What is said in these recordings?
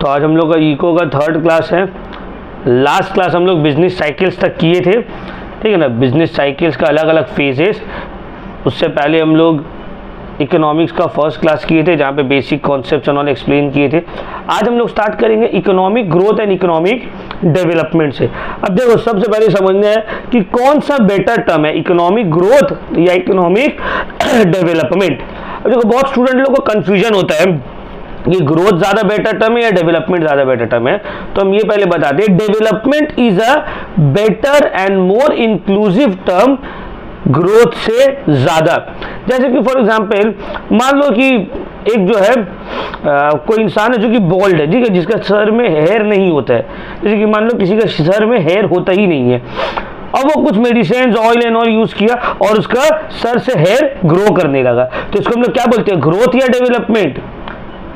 तो आज हम लोग का इको का 3rd क्लास है। लास्ट क्लास हम लोग बिजनेस साइकिल्स तक किए थे, ठीक है ना। बिजनेस साइकिल्स का अलग अलग फेजेस। उससे पहले हम लोग इकोनॉमिक्स का 1st क्लास किए थे, जहाँ पे बेसिक कॉन्सेप्ट्स उन्होंने एक्सप्लेन किए थे। आज हम लोग स्टार्ट करेंगे economic growth and economic development से। अब देखो, सबसे पहले समझना है कि कौन सा बेटर टर्म है, इकोनॉमिक ग्रोथ या इकोनॉमिक डेवलपमेंट। अब देखो, बहुत स्टूडेंट लोगों को कंफ्यूजन होता है कि ग्रोथ ज़्यादा बेटर टर्म है या डेवलपमेंट ज़्यादा बेटर टर्म है। तो हम ये पहले बता दें, development is a better and more inclusive term growth से ज़्यादा। जैसे कि फॉर एग्जांपल मान लो कि एक जो है कोई इंसान है जो कि बॉल्ड है, ठीक है, जिसका सर में हेयर नहीं होता है। जैसे कि मान लो किसी का सर में हेयर होता ही नहीं है, अब वो कुछ medicine oil and all use किया और उसका सर से हेयर ग्रो करने लगा, तो इसको हम लोग क्या बोलते हैं, ग्रोथ या डेवलपमेंट?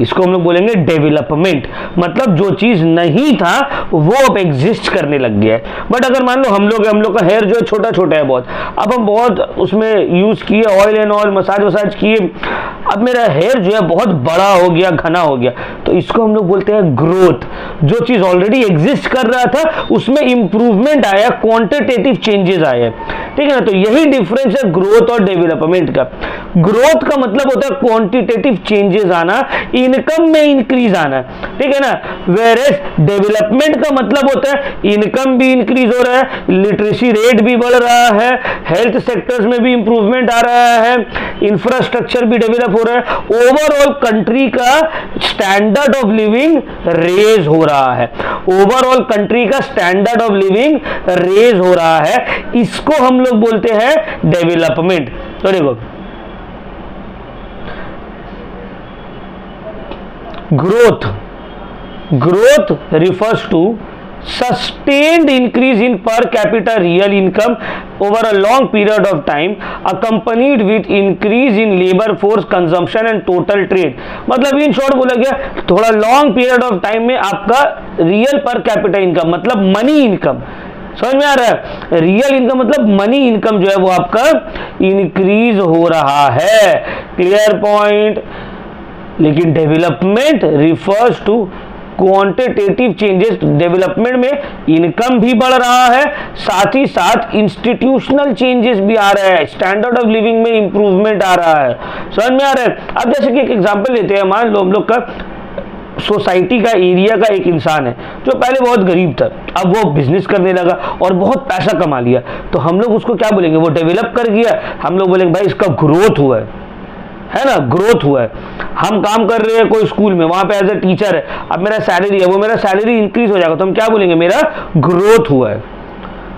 इसको हम लोग बोलेंगे डेवलपमेंट। मतलब जो चीज नहीं था वो अब एग्जिस्ट करने लग गया है। बट अगर मान लो हम लोग का हेयर जो है छोटा छोटा है बहुत, अब हम बहुत उसमें यूज किए ऑयल एंड ऑयल, मसाज वसाज किए, अब मेरा हेयर जो है बहुत बड़ा हो गया, घना हो गया, तो इसको हम लोग बोलते हैं ग्रोथ। जो चीज ऑलरेडी एग्जिस्ट कर रहा था उसमें इंप्रूवमेंट आया, क्वांटिटेटिव चेंजेस आए, ठीक है ना। तो यही डिफरेंस है ग्रोथ और डेवलपमेंट का। ग्रोथ का मतलब होता है क्वांटिटेटिव चेंजेस आना, इनकम में इंक्रीज आना, ठीक है ना। वेयरएज डेवलपमेंट का मतलब होता है इनकम भी इंक्रीज हो रहा है, लिटरेसी रेट भी बढ़ रहा है, हेल्थ सेक्टर्स में भी इंप्रूवमेंट आ रहा है, इंफ्रास्ट्रक्चर भी डेवलप हो रहा है, ओवरऑल कंट्री का स्टैंडर्ड ऑफ लिविंग रेज हो रहा है। ओवरऑल कंट्री का स्टैंडर्ड ऑफ लिविंग रेज हो रहा है, इसको हम लोग बोलते हैं डेवलपमेंट। तो देखो, growth refers to sustained increase in per capita real income over a long period of time accompanied with increase in labor force consumption and total trade। मतलब इन शॉर्ट बोला गया, थोड़ा लॉन्ग पीरियड ऑफ टाइम में आपका real per capita income मतलब money income, समझ में आ रहा है, रियल इनकम मतलब मनी इनकम जो है वो आपका इंक्रीज हो रहा है। Clear point. लेकिन development refers to quantitative changes. Development में इनकम भी बढ़ रहा है, साथ ही साथ इंस्टीट्यूशनल चेंजेस भी आ रहे हैं, स्टैंडर्ड ऑफ लिविंग में इंप्रूवमेंट आ रहा है। समझ में आ रहा है। अब जैसे कि एक एग्जांपल लेते हैं, मान लो हम लोग का सोसाइटी का एरिया का एक इंसान है जो पहले बहुत गरीब था, अब वो बिजनेस करने लगा और बहुत पैसा कमा लिया, तो हम लोग उसको क्या बोलेंगे, वो डेवलप कर गया। हम लोग बोलेंगे भाई इसका ग्रोथ हुआ है ना, ग्रोथ हुआ है। हम काम कर रहे हैं कोई स्कूल में, वहां पे एज ए टीचर है, अब मेरा सैलरी है, वो मेरा सैलरी इंक्रीज हो जाएगा, तो हम क्या बोलेंगे, मेरा ग्रोथ हुआ है।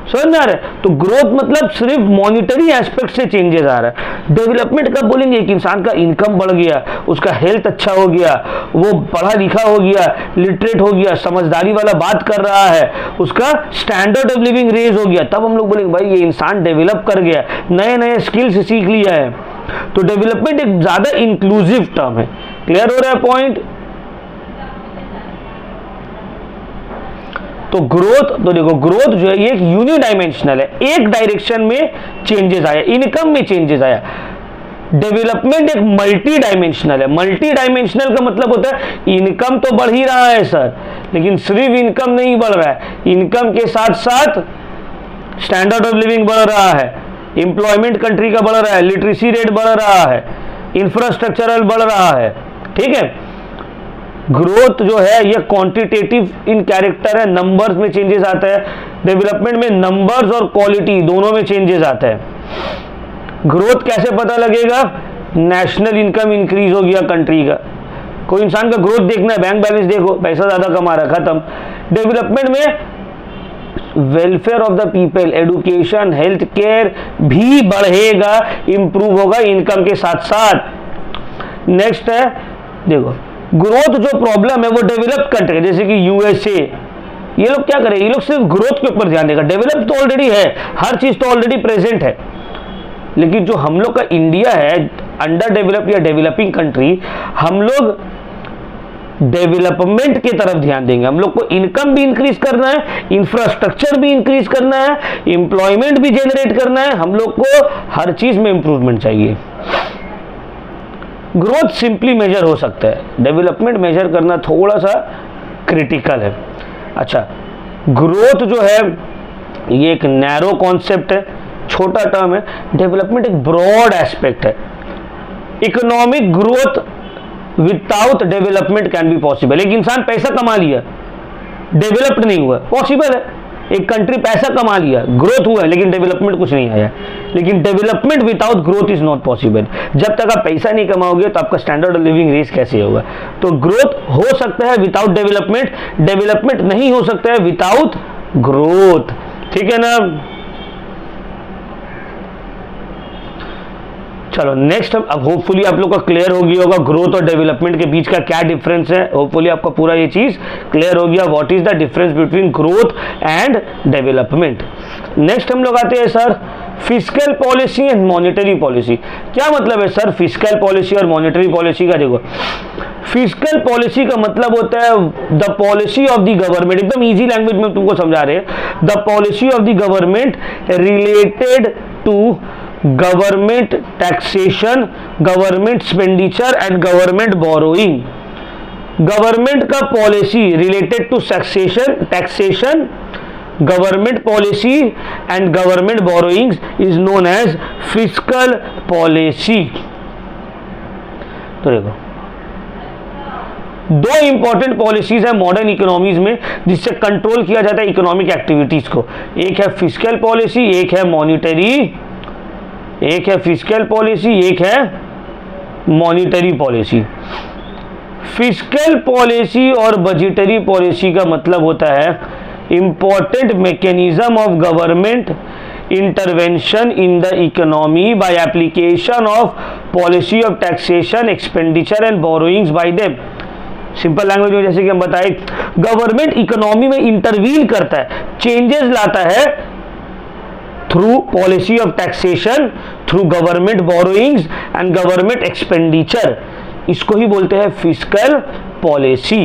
समझ में आ रहा है। तो ग्रोथ मतलब सिर्फ मॉनिटरी एस्पेक्ट से चेंजेस आ रहा है। डेवलपमेंट कब बोलेंगे, एक इंसान का इनकम बढ़ गया, उसका हेल्थ अच्छा हो गया, वो पढ़ा लिखा हो गया, लिटरेट हो गया, समझदारी वाला बात कर रहा है, उसका स्टैंडर्ड ऑफ लिविंग रेज हो गया, तब हम लोग बोलेंगे भाई ये इंसान डेवलप कर गया, नए नए स्किल्स सीख लिया है। तो डेवलपमेंट एक ज्यादा इंक्लूसिव टर्म है। क्लियर हो रहा है पॉइंट। तो ग्रोथ, तो देखो ग्रोथ जो है ये एक यूनिडायमेंशनल है, एक डायरेक्शन में चेंजेस आया, इनकम में चेंजेस आया। डेवलपमेंट एक मल्टी डायमेंशनल है। मल्टी डायमेंशनल का मतलब होता है इनकम तो बढ़ ही रहा है सर, लेकिन सिर्फ इनकम नहीं बढ़ रहा है, इनकम के साथ साथ स्टैंडर्ड ऑफ लिविंग बढ़ रहा है, एम्प्लॉयमेंट कंट्री का बढ़ रहा है, लिटरेसी रेट बढ़ रहा है, इंफ्रास्ट्रक्चरल बढ़ रहा है, ठीक है। ग्रोथ जो है ये क्वांटिटेटिव इन कैरेक्टर है, नंबर्स में चेंजेस आता है। डेवलपमेंट में नंबर्स और क्वालिटी दोनों में चेंजेस आता है। ग्रोथ कैसे पता लगेगा, नेशनल इनकम इंक्रीज हो गया कंट्री का, कोई इंसान का ग्रोथ देखना है, बैंक बैलेंस देखो, पैसा ज्यादा कमा रहा, खत्म। डेवलपमेंट में welfare of the people, education, health care भी बढ़ेगा, इंप्रूव होगा इनकम के साथ साथ। नेक्स्ट है, देखो ग्रोथ जो प्रॉब्लम है वो डेवलप कंट्री, जैसे कि यूएसए, ये लोग क्या करें, ये लोग सिर्फ ग्रोथ के ऊपर ध्यान देगा। डेवलप तो ऑलरेडी है, हर चीज तो ऑलरेडी प्रेजेंट है, लेकिन जो हम लोग का इंडिया है अंडर डेवलप या डेवलपिंग कंट्री, हम लोग डेवलपमेंट की तरफ ध्यान देंगे। हम लोग को इनकम भी इंक्रीज करना है, इंफ्रास्ट्रक्चर भी इंक्रीज करना है, एम्प्लॉयमेंट भी जनरेट करना है, हम लोग को हर चीज में इंप्रूवमेंट चाहिए। ग्रोथ सिंपली मेजर हो सकता है, डेवलपमेंट मेजर करना थोड़ा सा क्रिटिकल है। अच्छा, ग्रोथ जो है ये एक नैरो कॉन्सेप्ट है, छोटा टर्म है। डेवलपमेंट एक ब्रॉड एस्पेक्ट है। Economic growth without development can be possible. एक इंसान पैसा कमा लिया, डेवलप्ड नहीं हुआ, पॉसिबल है। एक कंट्री पैसा कमा लिया, ग्रोथ हुआ है, लेकिन डेवलपमेंट कुछ नहीं आया। लेकिन development without growth is not possible. जब तक आप पैसा नहीं कमाओगे तो आपका स्टैंडर्ड ऑफ लिविंग रेस कैसे होगा? तो ग्रोथ हो सकता है विदाउट डेवलपमेंट, डेवलपमेंट नहीं हो सकता है विदाउट ग्रोथ। ठीक है ना? चलो नेक्स्ट, अब होपफुली आप लोग का क्लियर हो गया होगा ग्रोथ और डेवलपमेंट के बीच का क्या डिफरेंस है। होपफुली आपका पूरा ये चीज क्लियर हो गया, what is the difference between growth and development. Next हम लोग आते हैं sir fiscal policy and monetary policy. क्या मतलब है सर फिस्कल पॉलिसी और मॉनेटरी पॉलिसी का? देखो, फिस्कल पॉलिसी का मतलब होता है the policy of the government, एकदम इजी लैंग्वेज में तुमको समझा रहे हैं, the policy of the government related to government taxation, government expenditure and government borrowing. Government का policy related to taxation, government policy and government borrowings is known as fiscal policy. तो देखो, दो important policies है modern economies में जिससे control किया जाता है इकोनॉमिक एक्टिविटीज को। एक है फिस्कल पॉलिसी, एक है मॉनिटरी, एक है फिस्कल पॉलिसी, एक है मॉनिटरी पॉलिसी। फिस्कल पॉलिसी और बजटरी पॉलिसी का मतलब होता है important mechanism of government intervention in the economy by application of policy of taxation, expenditure and borrowings bye them. Simple language में जैसे कि हम बताएं, गवर्नमेंट इकोनॉमी में इंटरवीन करता है, चेंजेस लाता है through policy of taxation, through government borrowings and government expenditure. इसको ही बोलते हैं फिस्कल पॉलिसी।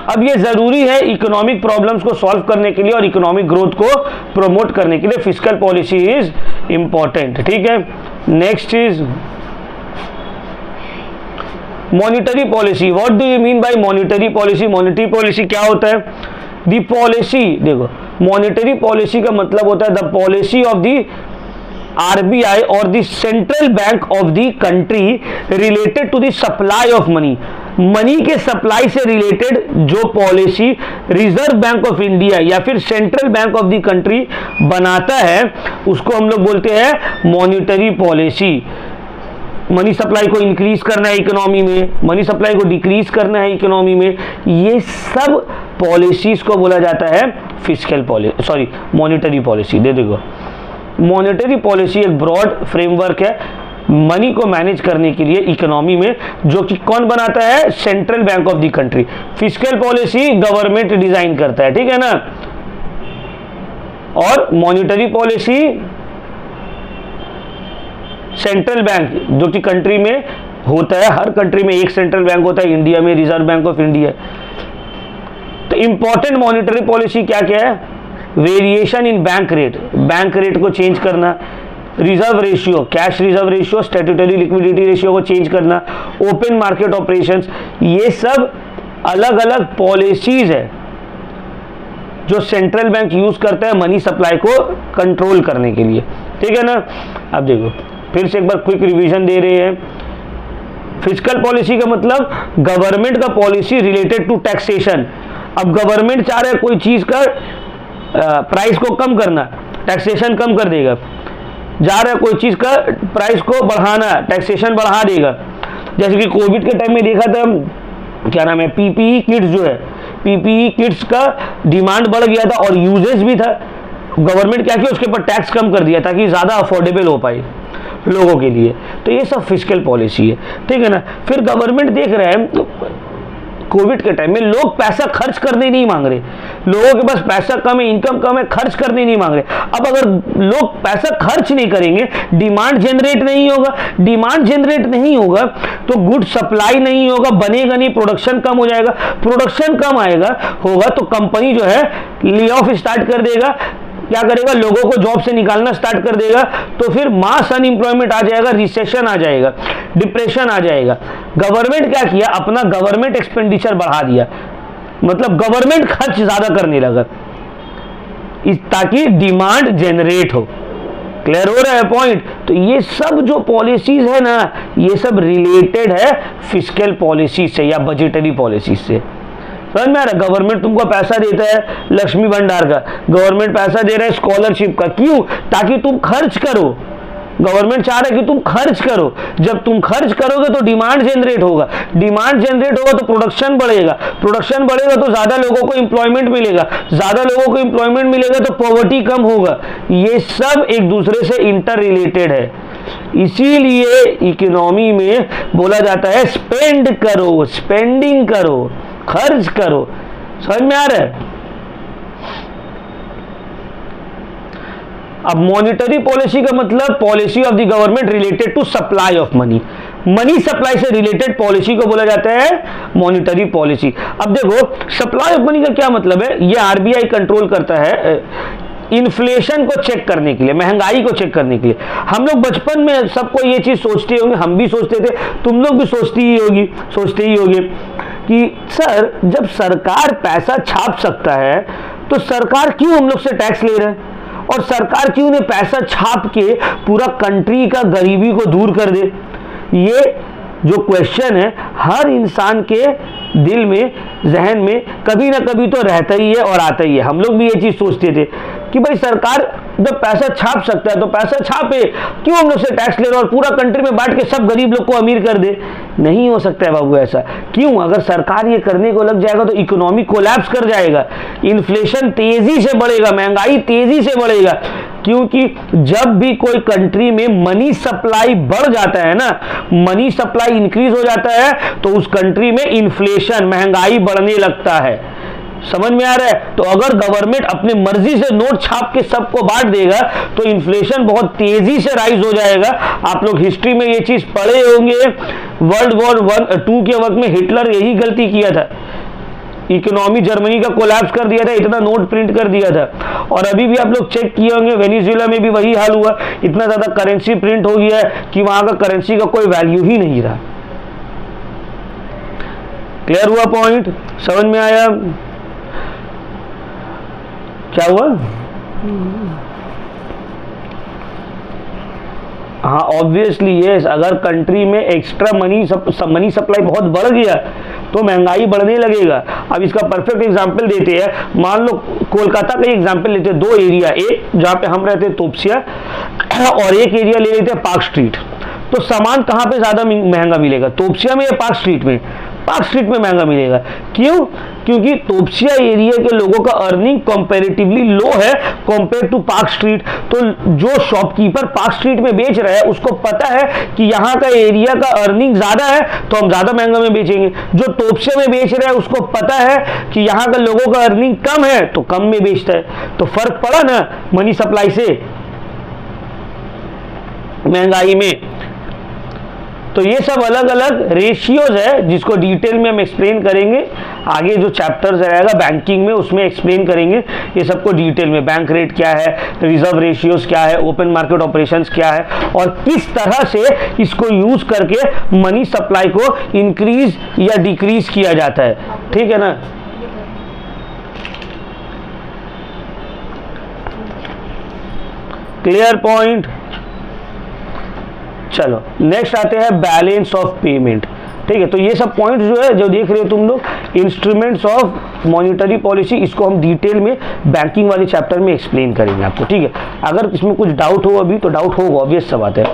अब ये जरूरी है इकोनॉमिक प्रॉब्लम्स को सॉल्व करने के लिए और इकोनॉमिक ग्रोथ को प्रमोट करने के लिए फिस्कल पॉलिसी इज इंपॉर्टेंट। ठीक है, next is monetary policy. What do you mean by monetary policy? Monetary policy क्या होता है? दी पॉलिसी, देखो मॉनिटरी पॉलिसी का मतलब होता है the policy of the RBI और the central bank of the country related to the supply of money. Money के सप्लाई से रिलेटेड जो policy Reserve Bank of India या फिर central bank of the country बनाता है उसको हम लोग बोलते हैं मॉनिटरी पॉलिसी। मनी सप्लाई को इंक्रीज करना है इकोनॉमी में, मनी सप्लाई को डिक्रीज करना है इकोनॉमी में, ये सब पॉलिसीज को बोला जाता है fiscal policy, sorry monetary policy. देखो, मॉनिटरी पॉलिसी एक ब्रॉड फ्रेमवर्क है मनी को मैनेज करने के लिए इकोनॉमी में, जो कि कौन बनाता है? Central bank of the country. Fiscal policy government design करता है, ठीक है ना। और मॉनिटरी पॉलिसी सेंट्रल बैंक जो कि कंट्री में होता है, हर कंट्री में एक सेंट्रल बैंक होता है, इंडिया में रिजर्व बैंक ऑफ इंडिया। तो इंपॉर्टेंट मॉनिटरी पॉलिसी क्या क्या है? वेरिएशन इन बैंक रेट को चेंज करना, reserve ratio, cash reserve ratio, statutory liquidity ratio को चेंज करना, ओपन मार्केट ऑपरेशंस, ये सब अलग अलग पॉलिसीज है जो सेंट्रल बैंक यूज करता है मनी सप्लाई को कंट्रोल करने के लिए, ठीक है ना। अब देखो फिर से एक बार क्विक रिवीजन दे रहे हैं। फिस्कल पॉलिसी का मतलब गवर्नमेंट का पॉलिसी रिलेटेड टू टैक्सेशन। अब गवर्नमेंट चाह रहा है कोई चीज का प्राइस को कम करना, टैक्सेशन कम कर देगा। जा रहा है कोई चीज का प्राइस को बढ़ाना, टैक्सेशन बढ़ा देगा। जैसे कि कोविड के टाइम में देखा था, क्या नाम है, पीपीई किट्स जो है, पीपीई किट्स का डिमांड बढ़ गया था और यूजेस भी था। गवर्नमेंट क्या किया, उसके ऊपर टैक्स कम कर दिया ताकि ज्यादा अफोर्डेबल हो पाए लोगों के लिए। तो ये सब फिस्कल पॉलिसी है, ठीक है ना। फिर गवर्नमेंट देख रहा है कोविड के टाइम में लोग पैसा खर्च करने नहीं मांग रहे, लोगों के पास पैसा कम है, इनकम कम है, खर्च करने नहीं मांग रहे। अब अगर लोग पैसा खर्च नहीं करेंगे, डिमांड जनरेट नहीं होगा, डिमांड जनरेट नहीं होगा तो गुड सप्लाई नहीं होगा, बनेगा नहीं, प्रोडक्शन कम हो जाएगा, प्रोडक्शन कम आएगा होगा तो कंपनी जो है ले ऑफ स्टार्ट कर देगा, क्या करेगा, लोगों को जॉब से निकालना स्टार्ट कर देगा, तो फिर मास अनएम्प्लॉयमेंट आ जाएगा, रिसेशन आ जाएगा, डिप्रेशन आ जाएगा। गवर्नमेंट क्या किया, अपना गवर्नमेंट एक्सपेंडिचर बढ़ा दिया, मतलब गवर्नमेंट खर्च ज्यादा करने लगा ताकि डिमांड जनरेट हो। क्लियर हो रहा है पॉइंट? तो ये सब जो पॉलिसीज है ना, ये सब रिलेटेड है फिस्कल पॉलिसी से या बजटरी पॉलिसी से। समझ में आ रहा है? गवर्नमेंट तुमको पैसा देता है, लक्ष्मी भंडार का गवर्नमेंट पैसा दे रहा है, स्कॉलरशिप का, क्यों? ताकि तुम खर्च करो। गवर्नमेंट चाह रहा है कि तुम खर्च करो। जब तुम खर्च करोगे तो डिमांड जनरेट होगा, डिमांड जनरेट होगा तो प्रोडक्शन बढ़ेगा, प्रोडक्शन बढ़ेगा तो ज्यादा लोगों को एम्प्लॉयमेंट मिलेगा, ज्यादा लोगों को एम्प्लॉयमेंट मिलेगा तो पॉवर्टी कम होगा। ये सब एक दूसरे से इंटर रिलेटेड है। इसीलिए इकोनॉमी में बोला जाता है स्पेंड करो, स्पेंडिंग करो, खर्च करो। समझ में आ रहा है? अब मॉनिटरी पॉलिसी का मतलब policy of the government related to supply of money, money supply से रिलेटेड पॉलिसी को बोला जाता है मॉनिटरी पॉलिसी। अब देखो सप्लाई ऑफ मनी का क्या मतलब है, ये आरबीआई कंट्रोल करता है इन्फ्लेशन को चेक करने के लिए, महंगाई को चेक करने के लिए। हम लोग बचपन में सबको ये चीज सोचते होंगे, हम भी सोचते थे, तुम लोग भी सोचते ही होगे कि सर जब सरकार पैसा छाप सकता है तो सरकार क्यों हम लोग से टैक्स ले रहा है, और सरकार क्यों ने पैसा छाप के पूरा कंट्री का गरीबी को दूर कर दे। ये जो क्वेश्चन है हर इंसान के दिल में, जहन में कभी ना कभी तो रहता ही है और आता ही है। हम लोग भी ये चीज सोचते थे कि भाई सरकार जब पैसा छाप सकता है तो पैसा छापे, क्यों हम लोग से टैक्स ले रहे और पूरा कंट्री में बांट के सब गरीब लोग को अमीर कर दे। नहीं हो सकता है बाबू ऐसा। क्यों? अगर सरकार ये करने को लग जाएगा तो इकोनॉमी कोलैप्स कर जाएगा, इन्फ्लेशन तेजी से बढ़ेगा, महंगाई तेजी से बढ़ेगा। क्योंकि जब भी कोई कंट्री में मनी सप्लाई बढ़ जाता है ना, मनी सप्लाई इंक्रीज हो जाता है तो उस कंट्री में इन्फ्लेशन, महंगाई बढ़ने लगता है। समझ में आ रहा है? तो अगर गवर्नमेंट अपने मर्जी से नोट छाप के सबको बांट देगा तो इन्फ्लेशन बहुत तेजी से राइज हो जाएगा। आप लोग हिस्ट्री में ये चीज पढ़े होंगे, वर्ल्ड वॉर 2 के वक्त में हिटलर यही गलती किया था, इकोनॉमी जर्मनी का कोलैप्स कर दिया था, इतना नोट प्रिंट कर दिया था। और अभी भी आप लोग चेक किए होंगे वेनेजुएला में भी वही हाल हुआ, इतना ज्यादा करेंसी प्रिंट हो गया है कि वहां का करेंसी का कोई वैल्यू ही नहीं रहा। क्लियर हुआ पॉइंट? समझ में आया? क्या हुआ? हाँ ऑब्वियसली यस, अगर कंट्री में एक्स्ट्रा मनी सप्लाई बहुत बढ़ गया तो महंगाई बढ़ने लगेगा। अब इसका परफेक्ट एग्जांपल देते हैं, मान लो कोलकाता का एग्जांपल लेते हैं, 2 एरिया, एक जहाँ पे हम रहते हैं तोपसिया और एक एरिया ले लेते हैं पार्क स्ट्रीट। तो सामान कहाँ पे ज्यादा महंगा मिलेगा, तोपसिया में या पार्क स्ट्रीट में? पार्क स्ट्रीट में महंगा मिलेगा। क्यों? क्योंकि तोपसिया एरिया के लोगों का अर्निंग कंपैरेटिवली लो है कंपेयर टू पार्क स्ट्रीट। तो जो शॉपकीपर पार्क स्ट्रीट में बेच रहा है उसको पता है कि यहाँ का एरिया का अर्निंग ज्यादा है तो हम ज्यादा महंगा में बेचेंगे। जो तोपसिया में बेच रहा है उसको पता है कि यहाँ का लोगों का अर्निंग कम है तो कम में बेचता है। तो फर्क पड़ा ना मनी सप्लाई से महंगाई में। तो ये सब अलग अलग रेशियोज है जिसको डिटेल में हम एक्सप्लेन करेंगे, आगे जो चैप्टर्स रहेगा बैंकिंग में उसमें एक्सप्लेन करेंगे ये सबको डिटेल में। बैंक रेट क्या है, रिजर्व रेशियोज क्या है, ओपन मार्केट ऑपरेशंस क्या है और किस तरह से इसको यूज करके मनी सप्लाई को इंक्रीज या डिक्रीज किया जाता है। ठीक है ना? Clear point? चलो नेक्स्ट आते हैं बैलेंस ऑफ पेमेंट। ठीक है, तो ये सब पॉइंट जो है जो देख रहे हो तुम लोग इंस्ट्रूमेंट्स ऑफ मॉनिटरी पॉलिसी, इसको हम डिटेल में बैंकिंग वाले चैप्टर में एक्सप्लेन करेंगे आपको। ठीक है, अगर इसमें कुछ डाउट हो अभी तो डाउट होगा, ऑब्वियस सा बात है,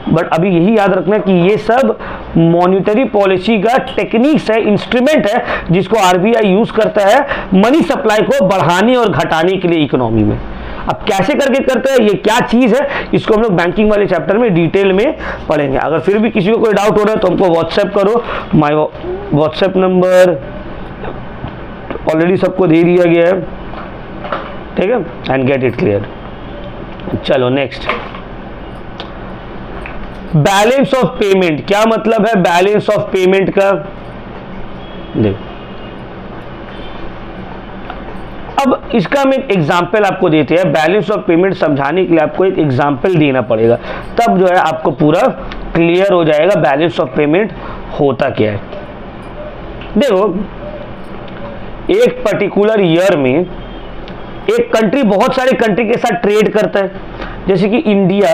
बट अभी यही याद रखना कि ये सब मॉनिटरी पॉलिसी का टेक्निक्स है, इंस्ट्रूमेंट है जिसको आरबीआई यूज करता है मनी सप्लाई को बढ़ाने और घटाने के लिए इकोनॉमी में। अब कैसे करके करते हैं, ये क्या चीज है, इसको हम लोग बैंकिंग वाले चैप्टर में डिटेल में पढ़ेंगे। अगर फिर भी किसी को कोई डाउट हो रहा है तो हमको व्हाट्सएप करो, माय व्हाट्सएप नंबर ऑलरेडी सबको दे दिया गया है। ठीक है, एंड गेट इट क्लियर। चलो नेक्स्ट, बैलेंस ऑफ पेमेंट। क्या मतलब है बैलेंस ऑफ पेमेंट का? देखो अब इसका हम एक एग्जाम्पल आपको देते हैं, बैलेंस ऑफ पेमेंट समझाने के लिए आपको एक एग्जाम्पल देना पड़ेगा, तब जो है आपको पूरा क्लियर हो जाएगा बैलेंस ऑफ पेमेंट होता क्या है। देखो, एक पर्टिकुलर ईयर में एक कंट्री बहुत सारे कंट्री के साथ ट्रेड करता है, जैसे कि इंडिया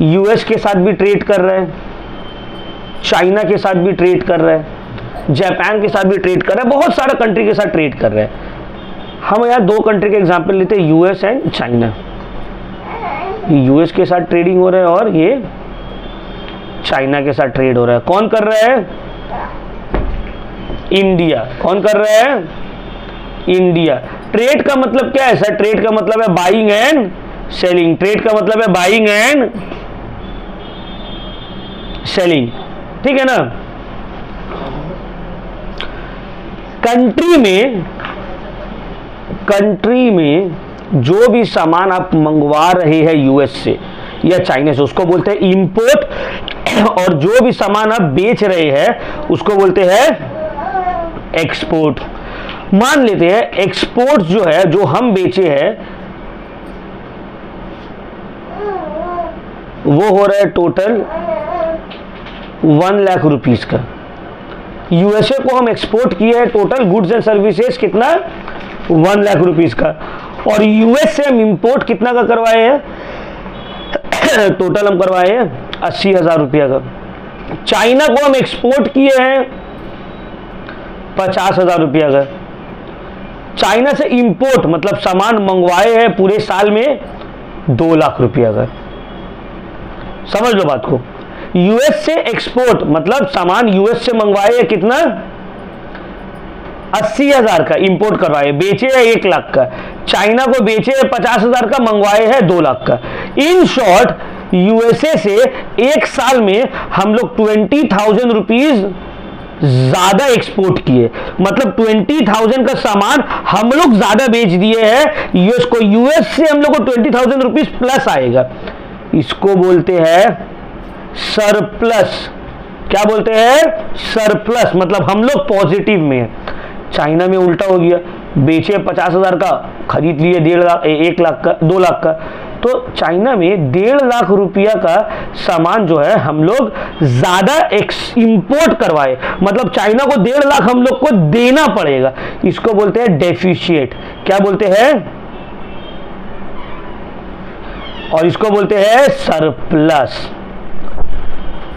यूएस के साथ भी ट्रेड कर रहा है, चाइना के साथ भी ट्रेड कर रहा है, जापान के साथ भी ट्रेड कर रहा है, बहुत सारा कंट्री के साथ ट्रेड कर रहा है। हम यहाँ दो कंट्री के एग्जांपल लेते हैं, यूएस एंड चाइना। यूएस के साथ ट्रेडिंग हो रहा है और ये चाइना के साथ ट्रेड हो रहा है। कौन कर रहा है? इंडिया। कौन कर रहा है? इंडिया। ट्रेड का मतलब क्या है सर? ट्रेड का मतलब है बाइंग एंड सेलिंग। ट्रेड का मतलब है बाइंग एंड सेलिंग, ठीक है ना। कंट्री में जो भी सामान आप मंगवा रहे हैं यूएस से या चाइना से, उसको बोलते हैं इंपोर्ट, और जो भी सामान आप बेच रहे हैं उसको बोलते हैं एक्सपोर्ट। मान लेते हैं एक्सपोर्ट जो है, जो हम बेचे हैं, वो हो रहा है टोटल 1 लाख रुपीस का। यूएसए को हम एक्सपोर्ट किए हैं टोटल गुड्स एंड सर्विसेज कितना? 1 लाख रुपीस का। और यूएस से हम इंपोर्ट कितना का करवाए हैं? टोटल हम करवाए हैं 80,000 रुपया का। चाइना को हम एक्सपोर्ट किए हैं 50,000 रुपया का। चाइना से इंपोर्ट मतलब सामान मंगवाए हैं पूरे साल में 2 लाख रुपया का। समझ लो बात को। यूएस से एक्सपोर्ट मतलब सामान यूएस से मंगवाए है कितना? 80,000 का इंपोर्ट करवाए, बेचे है 1 लाख का। चाइना को बेचे है 50,000 का, मंगवाए है 2 लाख का। इन शॉर्ट यूएसए से एक साल में हम लोग 20,000 रुपीज ज्यादा एक्सपोर्ट किए, मतलब 20,000 का सामान हम लोग ज्यादा बेच दिए हैं यूएस को। यूएस से हम लोग को 20,000 रुपीज प्लस आएगा। इसको बोलते हैं सरप्लस। क्या बोलते हैं? सरप्लस। मतलब हम लोग पॉजिटिव में है। चाइना में उल्टा हो गया, बेचे 50,000 का, खरीद लिए 1 लाख का, 2 लाख का। तो चाइना में 1.5 लाख रुपया का सामान जो है हम लोग ज्यादा इंपोर्ट करवाए, मतलब चाइना को 1.5 लाख हम लोग को देना पड़ेगा। इसको बोलते हैं डेफिशिएट। क्या बोलते हैं? और इसको बोलते हैं सरप्लस।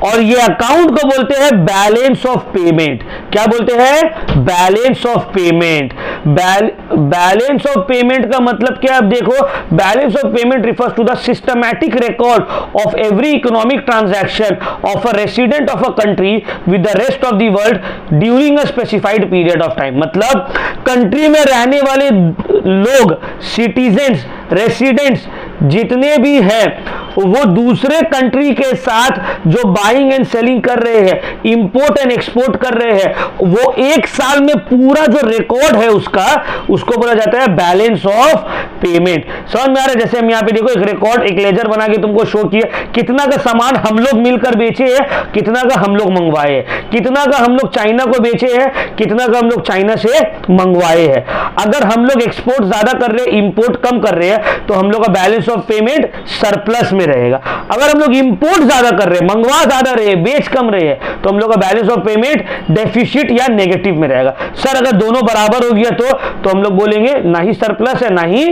और ये अकाउंट को बोलते हैं बैलेंस ऑफ पेमेंट। क्या बोलते हैं? Balance of payment. Balance of payment का मतलब क्या? अब देखो, balance of payment refers to the systematic record of every economic transaction of a resident of a country with the rest of the world during a specified period of time. मतलब country में रहने वाले लोग, citizens, residents जितने भी हैं, वो दूसरे कंट्री के साथ जो बाइंग एंड सेलिंग कर रहे हैं, इंपोर्ट एंड एक्सपोर्ट कर रहे हैं, वो एक साल में पूरा जो रिकॉर्ड है उसका, उसको बोला जाता है बैलेंस ऑफ पेमेंट। समझ में आ रहा है? जैसे हम यहाँ पे देखो एक रिकॉर्ड, एक लेजर बना के तुमको शो किया, कितना का सामान हम लोग मिलकर बेचे हैं, कितना का हम लोग मंगवाए हैं, कितना का हम लोग चाइना को बेचे हैं, कितना का हम लोग चाइना से मंगवाए हैं। अगर हम लोग एक्सपोर्ट ज्यादा कर रहे हैं, इंपोर्ट कम कर रहे हैं, तो हम लोग का बैलेंस ऑफ पेमेंट सरप्लस में रहेगा। अगर हम लोग इंपोर्ट ज्यादा कर रहे हैं, मंगवा ज्यादा रहे हैं, बेच कम रहे हैं, तो हम लोग का बैलेंस ऑफ पेमेंट डेफिसिट या नेगेटिव में रहेगा। सर अगर दोनों बराबर हो गया तो हम लोग बोलेंगे ना ही सरप्लस है ना ही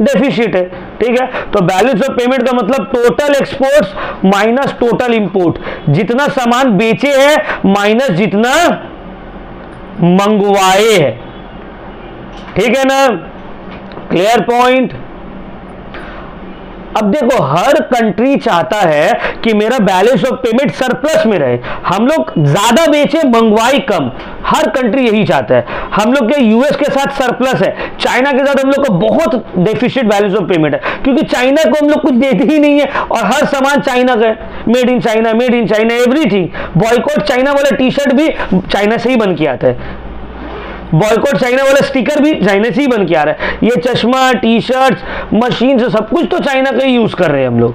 डेफिसिट है। ठीक है, तो बैलेंस ऑफ पेमेंट का मतलब total exports minus total import, जितना सामान बेचे हैं माइनस जितना मंगवाए हैं। ठीक है ना? Clear point? अब देखो, हर कंट्री चाहता है कि मेरा बैलेंस ऑफ पेमेंट सरप्लस में रहे। हम लोग ज्यादा बेचे, मंगवाई कम, हर कंट्री यही चाहता है। हम लोग के यूएस के साथ सरप्लस है, चाइना के साथ हम लोग को बहुत डेफिसिट बैलेंस ऑफ पेमेंट है, क्योंकि चाइना को हम लोग कुछ देते ही नहीं है और हर सामान चाइना का है, made in China, made in China, everything. Boycott China वाला टी शर्ट भी चाइना से ही बन के आता है, बॉयकॉट चाइना वाला स्टिकर भी चाइना से ही बन के आ रहा है। ये चश्मा, टी शर्ट, मशीन, सब कुछ तो चाइना का ही यूज कर रहे हैं हम लोग।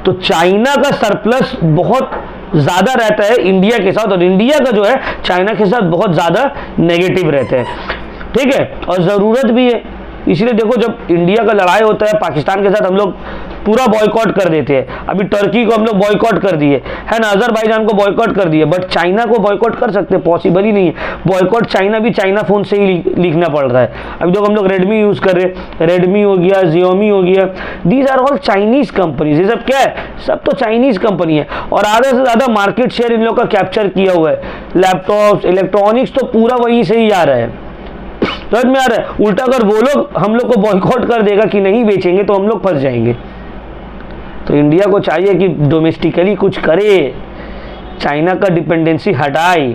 तो चाइना का सरप्लस बहुत ज़्यादा रहता है इंडिया के साथ, और इंडिया का जो है चाइना के साथ बहुत ज़्यादा नेगेटिव रहते हैं, ठीक है। और ज़रूरत भी है, इसलिए देखो जब इंडिया का लड़ाई होता है पाकिस्तान के साथ हम लोग पूरा बॉयकॉट कर देते हैं। अभी टर्की को हम लोग बॉयकॉट कर दिए है ना, अजरबैजान को बॉयकॉट कर दिए, बट चाइना को बॉयकॉट कर सकते हैं? पॉसिबल ही नहीं है। बॉयकॉट चाइना भी चाइना फ़ोन से ही लिखना पड़ रहा है। अभी तो हम लोग रेडमी यूज़ कर रहे हैं, रेडमी हो गया, जियोमी हो गया, these are all Chinese companies. ये सब क्या है? सब तो चाइनीज़ कंपनी है, और आधे से ज़्यादा मार्केट शेयर इन लोग का कैप्चर किया हुआ है। लैपटॉप्स, इलेक्ट्रॉनिक्स तो पूरा वहीं से ही आ रहा है, समझ में आ रहा है। उल्टा अगर वो लोग हम लोग को बॉयकॉट कर देगा कि नहीं बेचेंगे, तो हम लोग फंस जाएंगे। तो इंडिया को चाहिए कि डोमेस्टिकली कुछ करे, चाइना का डिपेंडेंसी हटाए।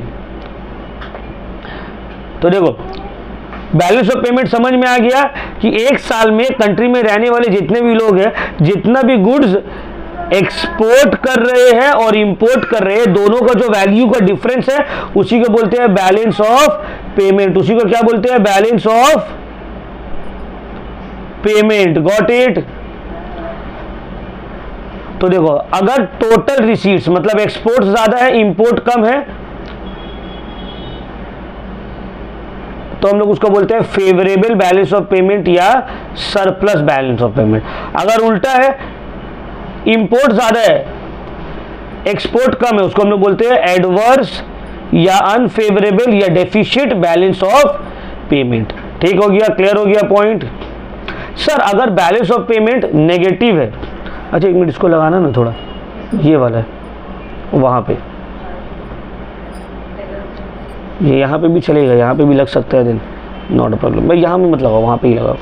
तो देखो बैलेंस ऑफ पेमेंट समझ में आ गया कि एक साल में कंट्री में रहने वाले जितने भी लोग हैं, जितना भी गुड्स एक्सपोर्ट कर रहे हैं और इंपोर्ट कर रहे हैं, दोनों का जो वैल्यू का डिफरेंस है उसी को बोलते हैं बैलेंस ऑफ पेमेंट। उसी को क्या बोलते हैं? Balance of payment. Got it? तो देखो अगर टोटल रिसीट्स मतलब एक्सपोर्ट ज्यादा है, इंपोर्ट कम है, तो हम लोग उसको बोलते हैं फेवरेबल बैलेंस ऑफ पेमेंट या सरप्लस बैलेंस ऑफ पेमेंट। अगर उल्टा है, इंपोर्ट ज्यादा है, एक्सपोर्ट कम है, उसको हम लोग बोलते हैं एडवर्स या अनफेवरेबल या डेफिशिएंट बैलेंस ऑफ पेमेंट। ठीक हो गया? क्लियर हो गया पॉइंट? सर अगर बैलेंस ऑफ पेमेंट नेगेटिव है, अच्छा एक मिनट इसको लगाना ना थोड़ा, ये वाला है वहाँ पे, ये यहाँ पे भी चलेगा, यहाँ पे भी लग सकता है, दिन नॉट अ प्रॉब्लम। भाई यहाँ में मत लगाओ, वहाँ पे ही लगाओ।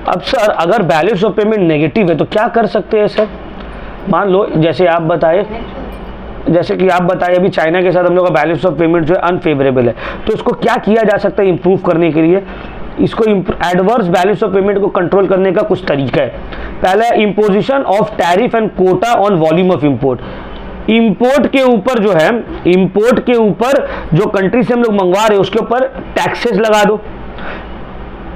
अब सर अगर बैलेंस ऑफ पेमेंट नेगेटिव है तो क्या कर सकते हैं सर? मान लो जैसे आप बताए, जैसे कि आप बताए अभी चाइना के साथ हम लोग का बैलेंस ऑफ पेमेंट जो है अनफेवरेबल है, तो इसको क्या किया जा सकता है इंप्रूव करने के लिए? इसको एडवर्स बैलेंस ऑफ पेमेंट को कंट्रोल करने का कुछ तरीका है। पहला है imposition of tariff and quota on volume of import. Import के ऊपर जो है, इंपोर्ट के ऊपर जो कंट्री से हम लोग मंगवा रहे हैं उसके ऊपर टैक्सेस लगा दो,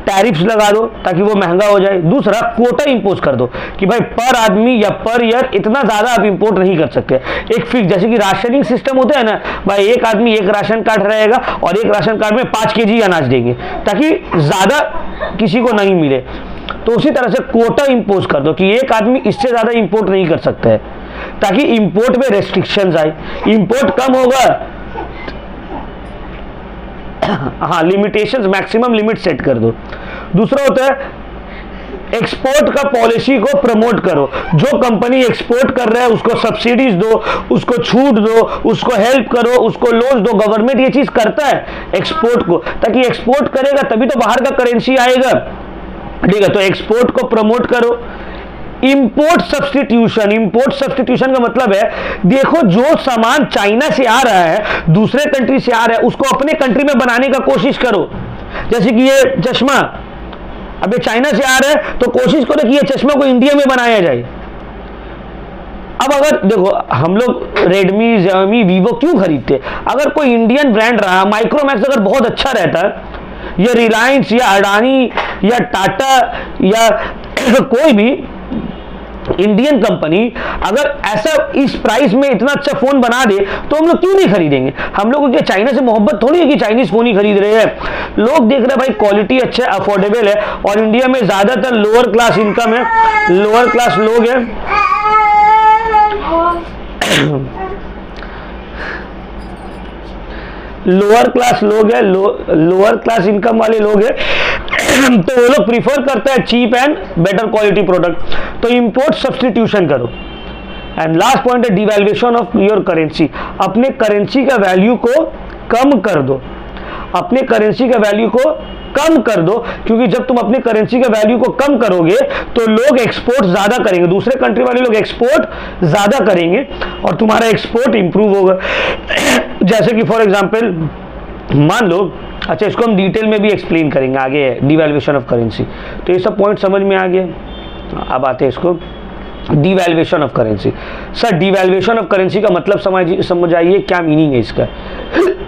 टैरिफ्स लगा दो ताकि वो महंगा हो जाए। दूसरा कोटा इंपोज कर दो कि भाई पर आदमी या पर ईयर इतना ज़्यादा आप इंपोर्ट नहीं कर सकते। एक फिक्स, जैसे कि राशनिंग सिस्टम होता है ना, भाई एक आदमी एक राशन कार्ड रहेगा और एक राशन कार्ड में 5 kg अनाज देंगे ताकि ज़्यादा किसी को नहीं मिले। तो उसी तरह से कोटा इंपोज कर दो कि एक आदमी इससे ज़्यादा इंपोर्ट नहीं कर सकता है, ताकि इंपोर्ट में रेस्ट्रिक्शंस आए। इंपोर्ट कम होगा, हाँ लिमिटेशंस, मैक्सिमम लिमिट सेट कर दो। दूसरा होता है एक्सपोर्ट का पॉलिसी को प्रमोट करो। जो कंपनी एक्सपोर्ट कर रहा है उसको सब्सिडीज दो, उसको छूट दो, उसको हेल्प करो, उसको लोन दो। गवर्नमेंट ये चीज करता है एक्सपोर्ट को, ताकि एक्सपोर्ट करेगा तभी तो बाहर का करेंसी आएगा, ठीक है। तो एक्सपोर्ट को प्रमोट करो। इंपोर्ट सब्स्टिट्यूशन, इंपोर्ट सब्स्टिट्यूशन का मतलब है देखो जो सामान चाइना से आ रहा है, दूसरे कंट्री से आ रहा है, उसको अपने कंट्री में बनाने का कोशिश करो। जैसे कि ये चश्मा अब ये चाइना से आ रहा है तो कोशिश करो कि ये चश्मा को इंडिया में बनाया जाए। अब अगर देखो हम लोग रेडमी, xiaomi, वीवो क्यों खरीदते? अगर कोई इंडियन ब्रांड रहा, माइक्रोमैक्स अगर बहुत अच्छा रहता है, या रिलायंस या अडानी या टाटा या कोई भी इंडियन कंपनी अगर ऐसा इस प्राइस में इतना अच्छा फोन बना दे तो हम लोग क्यों नहीं खरीदेंगे? हम लोगों की चाइना से मोहब्बत थोड़ी है कि चाइनीज फोन ही खरीद रहे हैं। लोग देख रहे हैं भाई क्वालिटी अच्छा है, अफोर्डेबल है, और इंडिया में ज्यादातर लोअर क्लास इनकम है, लोअर क्लास लोग हैं, लोअर क्लास लोग हैं, लोअर क्लास इनकम वाले लोग हैं, तो वो लोग प्रीफर करता है cheap and better quality product. तो इंपोर्ट सब्स्टिट्यूशन करो। एंड लास्ट पॉइंट है डिवैल्यूएशन ऑफ योर करेंसी। अपने करेंसी का वैल्यू को कम कर दो, अपने करेंसी का वैल्यू को कम कर दो, क्योंकि जब तुम अपने करेंसी का वैल्यू को कम करोगे तो लोग एक्सपोर्ट ज्यादा करेंगे, दूसरे कंट्री वाले लोग एक्सपोर्ट ज्यादा करेंगे और तुम्हारा एक्सपोर्ट इंप्रूव होगा। जैसे कि फॉर एग्जांपल मान लो, अच्छा इसको हम डिटेल में भी एक्सप्लेन करेंगे आगे, डिवैल्यूएशन ऑफ करेंसी। तो ये सब पॉइंट समझ में आ गया। अब आते हैं इसको devaluation of currency. Sir devaluation of currency का मतलब समझ आइए, क्या मीनिंग है इसका।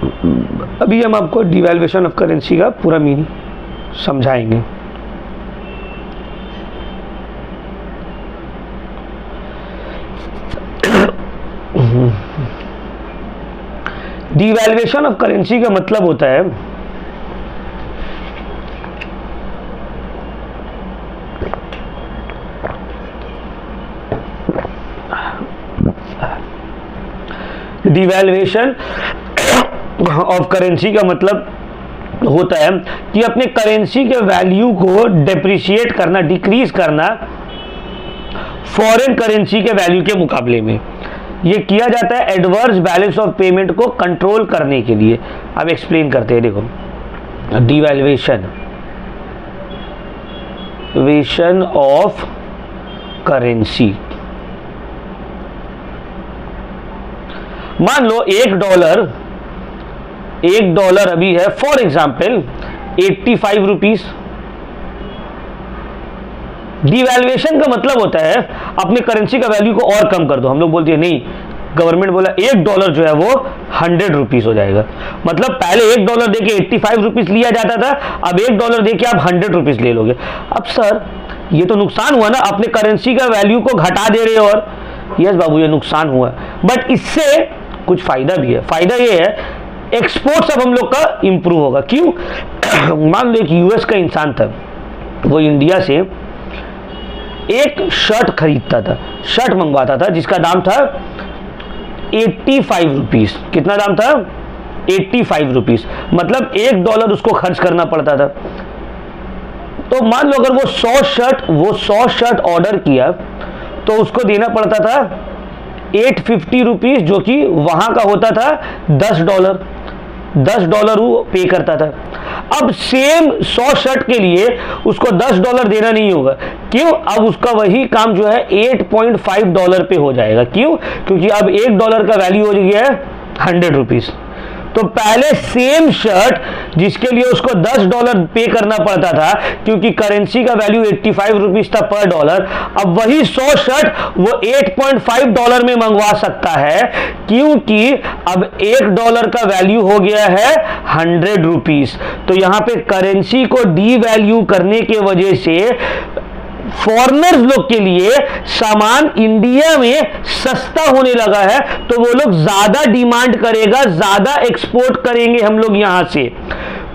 अभी हम आपको डिवैल्यूएशन ऑफ करेंसी का पूरा मीनिंग समझाएंगे। डिवैल्यूएशन ऑफ करेंसी का मतलब होता है डिवैल्यूएशन ऑफ करेंसी का मतलब होता है कि अपने करेंसी के वैल्यू को डेप्रिशिएट करना, डिक्रीज करना फॉरेन करेंसी के वैल्यू के मुकाबले में। ये किया जाता है एडवर्स बैलेंस ऑफ पेमेंट को कंट्रोल करने के लिए। अब एक्सप्लेन करते हैं, देखो डिवैल्यूएशन ऑफ करेंसी। मान लो $1 अभी है फॉर एग्जाम्पल 85 रुपीज। डिवैल्यूएशन का मतलब होता है अपने करेंसी का वैल्यू को और कम कर दो। हम लोग बोलते हैं नहीं, गवर्नमेंट बोला $1 जो है वो 100 रुपीज हो जाएगा। मतलब पहले $1 देके 85 रुपीज लिया जाता था, अब $1 देके आप 100 रुपीज ले लोगे। अब सर ये तो नुकसान हुआ ना, अपने करेंसी का वैल्यू को घटा दे रहे हो। और यस बाबू ये नुकसान हुआ, बट इससे कुछ फायदा भी है। फायदा ये है एक्सपोर्ट सब हम लोग का इंप्रूव होगा। क्यों? मान लो एक यूएस का इंसान था, वो इंडिया से एक शर्ट खरीदता था, शर्ट मंगवाता था जिसका दाम था 85 रुपीज। कितना दाम था? 85 रुपीज। मतलब $1 उसको खर्च करना पड़ता था। तो मान लो अगर वो 100 शर्ट ऑर्डर किया तो उसको देना पड़ता था 850 रुपीज, जो कि वहां का होता था $10 वो पे करता था। अब सेम 100 शर्ट के लिए उसको $10 देना नहीं होगा। क्यों? अब उसका वही काम जो है $8.5 पे हो जाएगा। क्यों? क्योंकि अब $1 का वैल्यू हो गया है 100 रुपीज। तो पहले सेम शर्ट जिसके लिए उसको $10 पे करना पड़ता था, क्योंकि करेंसी का वैल्यू 85 रुपीज था पर डॉलर, अब वही 100 शर्ट वो $8.5 में मंगवा सकता है, क्योंकि अब $1 का वैल्यू हो गया है 100 रुपीज। तो यहां पे करेंसी को डीवैल्यू करने के वजह से फॉरेनर्स लोग के लिए सामान इंडिया में सस्ता होने लगा है, तो वो लोग ज्यादा डिमांड करेगा, ज्यादा एक्सपोर्ट करेंगे हम लोग यहां से।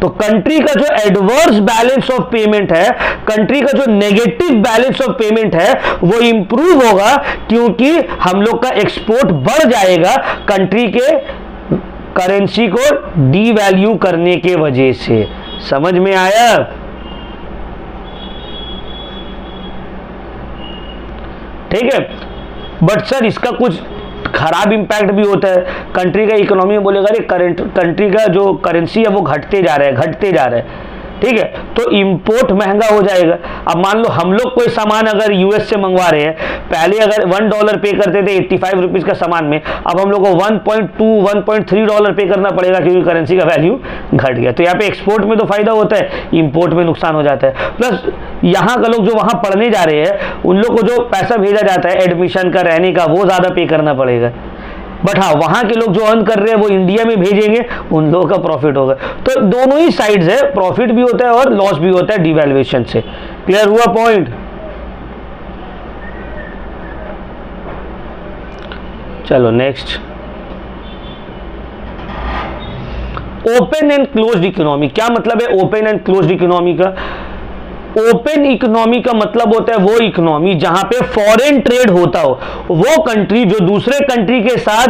तो कंट्री का जो एडवर्स बैलेंस ऑफ पेमेंट है, कंट्री का जो नेगेटिव बैलेंस ऑफ पेमेंट है, वो इंप्रूव होगा, क्योंकि हम लोग का एक्सपोर्ट बढ़ जाएगा कंट्री के करेंसी को डीवैल्यू करने के वजह से। समझ में आया? ठीक है, बट सर इसका कुछ खराब इंपैक्ट भी होता है। कंट्री का इकोनॉमी में बोलेगा रे कंट्री का जो करेंसी है वो घटते जा रहा है। ठीक है, तो इंपोर्ट महंगा हो जाएगा। अब मान लो हम लोग कोई सामान अगर यूएस से मंगवा रहे हैं, पहले अगर $1 पे करते थे 85 रुपीज का सामान में, अब हम लोग को $1.3 पे करना पड़ेगा, क्योंकि करेंसी का वैल्यू घट गया। तो यहाँ पे एक्सपोर्ट में तो फायदा होता है, इंपोर्ट में नुकसान हो जाता है। प्लस यहाँ का लोग जो वहां पढ़ने जा रहे हैं, उन लोग को जो पैसा भेजा जाता है एडमिशन का, रहने का, वो ज्यादा पे करना पड़ेगा। बट हाँ, वहां के लोग जो अर्न कर रहे हैं वो इंडिया में भेजेंगे, उन लोगों का प्रॉफिट होगा। तो दोनों ही साइड्स है, प्रॉफिट भी होता है और लॉस भी होता है डिवैल्यूएशन से। क्लियर हुआ पॉइंट? चलो next, open and closed economy. क्या मतलब है ओपन एंड क्लोज्ड इकोनॉमी का? ओपन इकोनॉमी का मतलब होता है वो इकोनॉमी जहां पे फॉरेन ट्रेड होता हो, वो कंट्री जो दूसरे कंट्री के साथ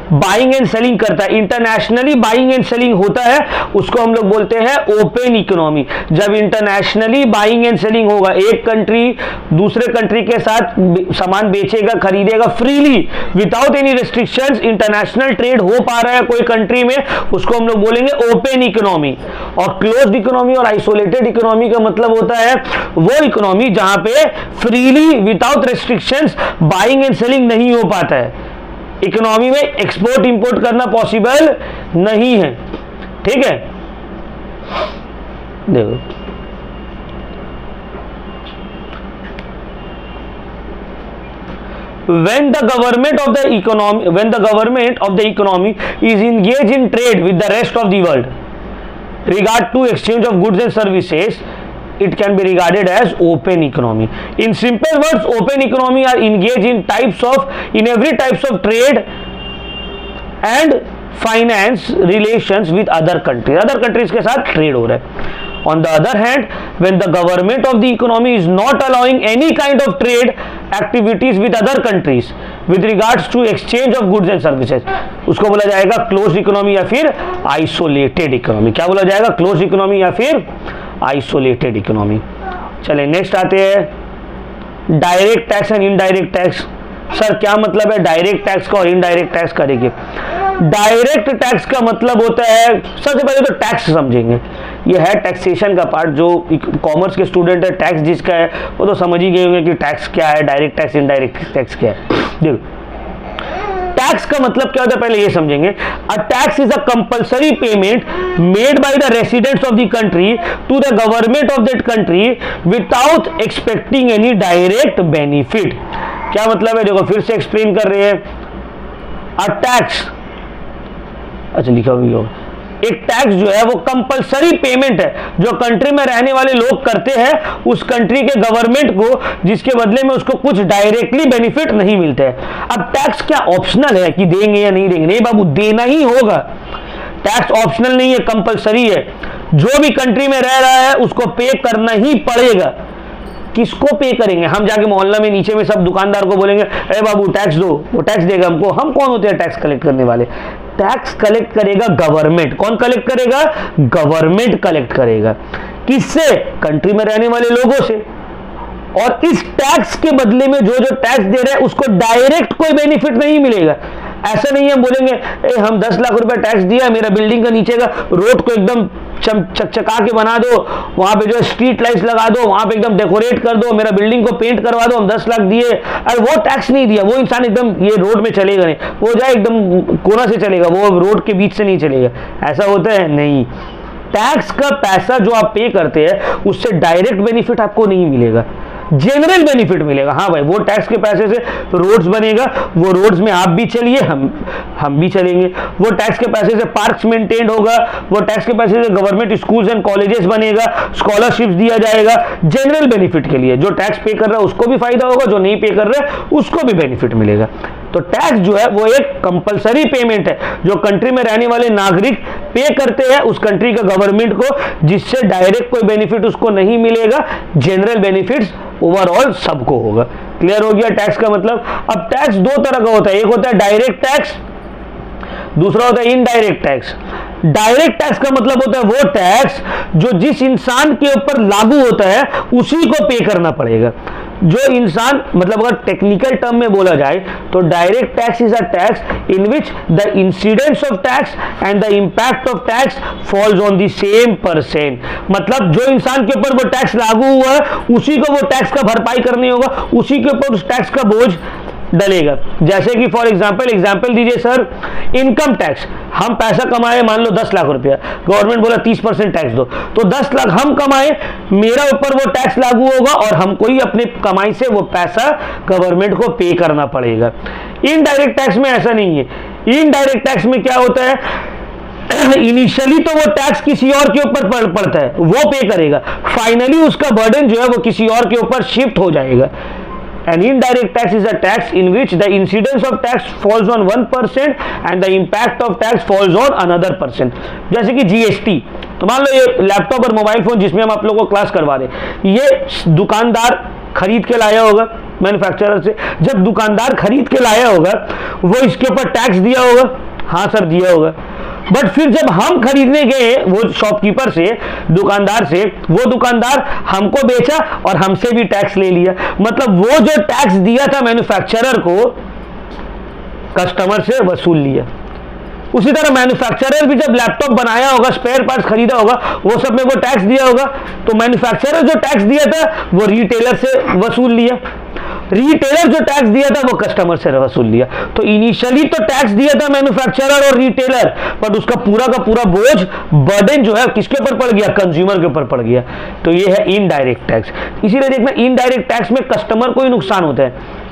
बाइंग एंड सेलिंग करता है, इंटरनेशनली बाइंग एंड सेलिंग होता है, उसको हम लोग बोलते हैं ओपन इकोनॉमी। जब इंटरनेशनली बाइंग एंड सेलिंग होगा, एक कंट्री दूसरे कंट्री के साथ सामान बेचेगा, खरीदेगा freely without any restrictions, international trade हो पा रहा है कोई कंट्री में, उसको हम लोग बोलेंगे ओपन इकोनॉमी। और क्लोज्ड इकोनॉमी और आइसोलेटेड इकोनॉमी का मतलब होता है वो इकोनॉमी जहां पे freely without restrictions buying and selling नहीं हो पाता है। इकोनॉमी में एक्सपोर्ट इंपोर्ट करना पॉसिबल नहीं है। ठीक है, देखो when the government of the economy is engaged in trade with the rest of the world regard to exchange of goods and services, it can be regarded as open economy. In simple words, open economy are engaged in every types of trade and finance relations with other countries के साथ trade हो रहा है. On the other hand, when the government of the economy is not allowing any kind of trade activities with other countries with regards to exchange of goods and services, उसको बोला जाएगा closed economy या फिर isolated economy. क्या बोला जाएगा? closed economy या फिर isolated economy. चलिए नेक्स्ट आते हैं direct tax and indirect tax. Sir क्या मतलब है डायरेक्ट टैक्स का और इनडायरेक्ट टैक्स का? देखिए, डायरेक्ट टैक्स का मतलब होता है, सबसे पहले तो टैक्स समझेंगे. ये है टैक्सेशन का पार्ट. जो कॉमर्स के स्टूडेंट है, टैक्स जिसका है वो तो समझ ही गए होंगे कि टैक्स क्या है, डायरेक्ट टैक्स इनडायरेक्ट टैक्स क्या है. देखो, टैक्स का मतलब क्या होता है पहले ये समझेंगे. A tax is a compulsory payment made by the residents of the country to the government of that country without expecting any direct benefit. क्या मतलब है? देखो फिर से एक्सप्लेन कर रहे हैं. अ टैक्स, अच्छा लिखा हुआ होगा, एक टैक्स जो है वो कंपलसरी पेमेंट है जो कंट्री में रहने वाले लोग करते हैं उस कंट्री के गवर्नमेंट को, जिसके बदले में उसको कुछ डायरेक्टली बेनिफिट नहीं मिलते हैं. अब टैक्स क्या ऑप्शनल है कि देंगे या नहीं देंगे? नहीं बाबू, देना ही होगा. टैक्स ऑप्शनल नहीं है, कंपलसरी है. जो भी कंट्री में रह रहा है उसको पे करना ही पड़ेगा. किसको पे करेंगे? हम जाके मोहल्ला में नीचे में सब दुकानदार को बोलेंगे अरे बाबू टैक्स दो, वो टैक्स देगा हमको? हम कौन होते हैं टैक्स कलेक्ट करने वाले? टैक्स कलेक्ट करेगा गवर्नमेंट. कौन कलेक्ट करेगा? गवर्नमेंट कलेक्ट करेगा. किससे? कंट्री में रहने वाले लोगों से. और इस टैक्स के बदले में जो जो टैक्स दे रहे हैं उसको डायरेक्ट कोई बेनिफिट नहीं मिलेगा. ऐसा नहीं है बोलेंगे हम 10 लाख रुपए टैक्स दिया, मेरा बिल्डिंग का नीचे का रोड को एकदम चकचका के बना दो, वहां पे जो है स्ट्रीट लाइट्स लगा दो, वहां पे एकदम डेकोरेट कर दो, मेरा बिल्डिंग को पेंट करवा दो, हम 10 लाख दिए. अरे वो टैक्स नहीं दिया, वो इंसान एकदम ये रोड में चलेगा नहीं, वो जाए एकदम कोना से चलेगा, वो रोड के बीच से नहीं चलेगा. ऐसा होता है? नहीं. टैक्स का पैसा जो आप पे करते हैं उससे डायरेक्ट बेनिफिट आपको नहीं मिलेगा, जनरल बेनिफिट मिलेगा. हाँ भाई, वो टैक्स के पैसे से रोड्स बनेगा, वो रोड्स में आप भी चलिए, हम भी चलेंगे. वो टैक्स के पैसे से पार्क्स मेंटेन होगा, वो टैक्स के पैसे से गवर्नमेंट स्कूल्स एंड कॉलेजेस बनेगा, स्कॉलरशिप्स दिया जाएगा. जनरल बेनिफिट के लिए जो टैक्स पे कर रहा है उसको भी फायदा होगा, जो नहीं पे कर रहा है उसको भी बेनिफिट मिलेगा. तो टैक्स जो है वो एक कंपलसरी पेमेंट है जो कंट्री में रहने वाले नागरिक पे करते हैं उस कंट्री का गवर्नमेंट को, जिससे डायरेक्ट कोई बेनिफिट उसको नहीं मिलेगा. जनरल बेनिफिट्स ओवरऑल सबको होगा. क्लियर हो गया टैक्स का मतलब? अब टैक्स दो तरह का होता है, एक होता है डायरेक्ट टैक्स, दूसरा होता है इनडायरेक्ट टैक्स. डायरेक्ट टैक्स का मतलब होता है वो टैक्स जो जिस इंसान के ऊपर लागू होता है उसी को पे करना पड़ेगा. जो इंसान, मतलब अगर टेक्निकल टर्म में बोला जाए तो direct tax is a tax in which the incidence of tax and the impact of tax falls on the same person. मतलब जो इंसान के ऊपर वो टैक्स लागू हुआ है उसी को वो टैक्स का भरपाई करनी होगा, उसी के ऊपर उस टैक्स का बोझ डलेगा. जैसे कि फॉर एग्जाम्पल दीजिए सर, इनकम टैक्स. हम पैसा कमाए मान लो 10 लाख रुपया, गवर्नमेंट बोला 30% टैक्स दो, तो 10 लाख हम कमाए, मेरा ऊपर वो टैक्स लागू होगा और हमको ही अपने कमाई से वो पैसा गवर्नमेंट को पे करना पड़ेगा. इनडायरेक्ट टैक्स में ऐसा नहीं है. इनडायरेक्ट टैक्स में क्या होता है, इनिशियली तो वो टैक्स किसी और के ऊपर पड़ता है, वो पे करेगा, फाइनली उसका बर्डन जो है वो किसी और के ऊपर शिफ्ट हो जाएगा. An indirect tax is a tax in which the incidence of tax falls on one person and the impact of tax falls on another person. जैसे कि GST, तो मान लो ये लैपटॉप और मोबाइल फोन जिसमें हम आप लोगों को क्लास करवा रहे हैं, ये दुकानदार खरीद के लाया होगा मैन्युफैक्चरर से. जब दुकानदार खरीद के लाया होगा वो इसके ऊपर टैक्स दिया होगा. हाँ सर दिया होगा. बट फिर जब हम खरीदने गए वो शॉपकीपर से, दुकानदार से, वो दुकानदार हमको बेचा और हमसे भी टैक्स ले लिया. मतलब वो जो टैक्स दिया था मैन्युफैक्चरर को, कस्टमर से वसूल लिया. उसी तरह मैन्युफैक्चरर भी जब लैपटॉप बनाया होगा, स्पेयर पार्ट्स खरीदा होगा, वो सब में वो टैक्स दिया होगा, तो मैन्युफैक्चरर जो टैक्स दिया था वो रिटेलर से वसूल लिया, रिटेलर जो टैक्स दिया था वो कस्टमर से वसूल लिया. तो इनिशियली तो टैक्स दिया था मैन्युफैक्चरर और रिटेलर, बट उसका पूरा का पूरा बोझ, बर्डन जो है किसके ऊपर पड़ गया? कंज्यूमर के ऊपर पड़ गया. तो ये है इनडायरेक्ट टैक्स. इसीलिए देखना, इनडायरेक्ट टैक्स में कस्टमर को ही नुकसान होता है.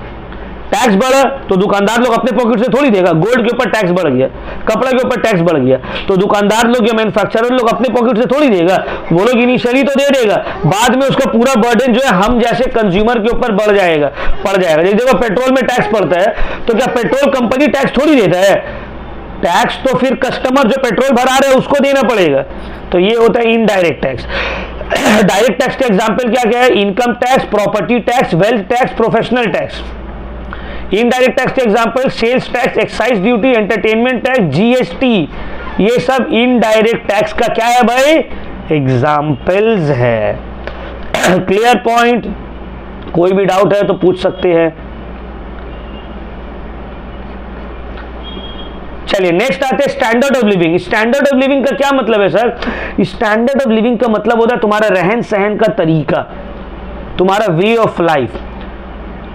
टैक्स बढ़ा तो दुकानदार लोग अपने पॉकेट से थोड़ी देगा, गोल्ड के ऊपर टैक्स बढ़ गया, कपड़ा के ऊपर टैक्स बढ़ गया, तो दुकानदार लोग या मैन्युफैक्चरर लोग अपने पॉकेट से थोड़ी देगा, वो लोग इनिशियली तो दे देगा, बाद में उसका पूरा बर्डन जो है हम जैसे कंज्यूमर के ऊपर पड़ जाएगा। देखो पेट्रोल में टैक्स पड़ता है तो क्या पेट्रोल कंपनी टैक्स थोड़ी देता है, टैक्स तो फिर कस्टमर जो पेट्रोल भरा रहे हैं उसको देना पड़ेगा। तो ये होता है इनडायरेक्ट टैक्स। डायरेक्ट टैक्स के एग्जांपल क्या क्या है? Income tax, property tax, wealth tax, professional tax. Indirect tax के example sales tax, excise duty, entertainment tax, GST, ये सब इनडायरेक्ट टैक्स का क्या है भाई? एग्जांपल्स है। Clear point? कोई भी डाउट है तो पूछ सकते हैं। चलिए नेक्स्ट आते हैं standard of living. Standard of living का क्या मतलब है सर? स्टैंडर्ड ऑफ लिविंग का मतलब होता है तुम्हारा रहन सहन का तरीका, तुम्हारा way of life.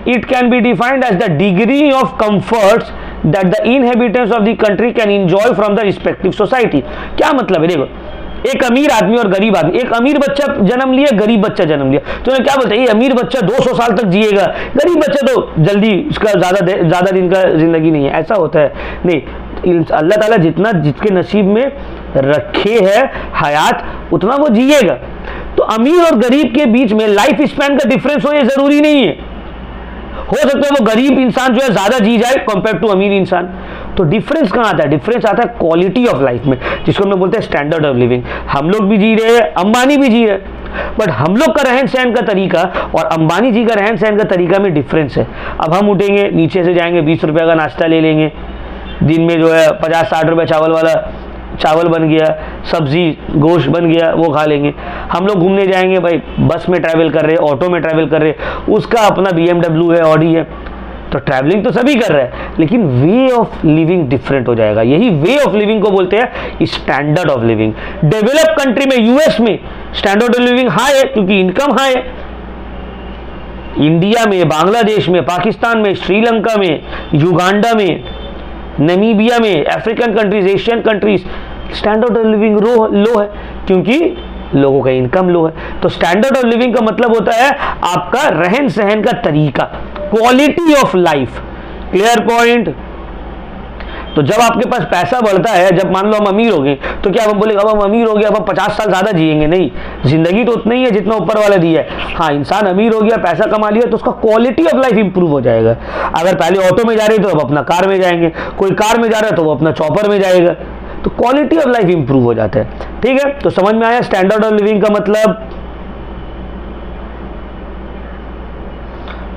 It can be defined as the degree of comforts that the inhabitants of the country can enjoy from the respective society. क्या मतलब है? देखो, एक अमीर आदमी और गरीब आदमी, एक अमीर बच्चा जन्म लिया, गरीब बच्चा जन्म लिया, तो क्या बोलते हैं? ये अमीर बच्चा 200 साल तक जिएगा, गरीब बच्चा तो जल्दी, उसका ज्यादा दिन का जिंदगी नहीं है, ऐसा होता है नहीं। अल्लाह ताला जितना जिसके नसीब में रखे है हयात उतना वो जिएगा। तो अमीर और गरीब के बीच में लाइफ स्पैन का डिफरेंस हो ये जरूरी नहीं है। हो सकता है वो गरीब इंसान जो है ज्यादा जी जाए कंपेयर टू अमीर इंसान। तो डिफरेंस कहां आता है? डिफरेंस आता है क्वालिटी ऑफ लाइफ में, जिसको हम लोग बोलते हैं स्टैंडर्ड ऑफ लिविंग। हम लोग भी जी रहे हैं, अंबानी भी जी रहे हैं, बट हम लोग का रहन सहन का तरीका और अंबानी जी का रहन सहन का तरीका में डिफरेंस है। अब हम उठेंगे, नीचे से जाएंगे, 20 रुपये का नाश्ता ले लेंगे, दिन में जो है 50-60 रुपये चावल वाला चावल बन गया, सब्जी गोश्त बन गया, वो खा लेंगे। हम लोग घूमने जाएंगे भाई, बस में ट्रैवल कर रहे, ऑटो में ट्रैवल कर रहे, उसका अपना BMW है, ऑडी है, तो ट्रैवलिंग तो सभी कर रहे हैं, लेकिन वे ऑफ लिविंग डिफरेंट हो जाएगा। यही वे ऑफ लिविंग को बोलते हैं standard of living. Develop country में, यूएस में स्टैंडर्ड ऑफ लिविंग हाई है क्योंकि इनकम हाई है। इंडिया में, बांग्लादेश में, पाकिस्तान में, श्रीलंका में, युगांडा में, नमीबिया में, African countries, Asian countries, standard of living low है क्योंकि लोगों का इनकम लो है। तो स्टैंडर्ड ऑफ लिविंग का मतलब होता है आपका रहन सहन का तरीका, quality of life. Clear point? तो जब आपके पास पैसा बढ़ता है, जब मान लो हम अमीर हो गए, तो क्या हम बोलेंगे अब हम अमीर हो गए, अब हम 50 साल ज्यादा जिएंगे? नहीं, जिंदगी तो उतना ही है जितना ऊपर वाला दिया है। हाँ, इंसान अमीर हो गया, पैसा कमा लिया, तो उसका क्वालिटी ऑफ लाइफ इंप्रूव हो जाएगा। अगर पहले ऑटो में जा रहे तो अब अपना कार में जाएंगे, कोई कार में जा रहा है तो वो अपना चॉपर में जाएगा, तो क्वालिटी ऑफ लाइफ इंप्रूव हो जाता है। ठीक है, तो समझ में आया स्टैंडर्ड ऑफ लिविंग का मतलब।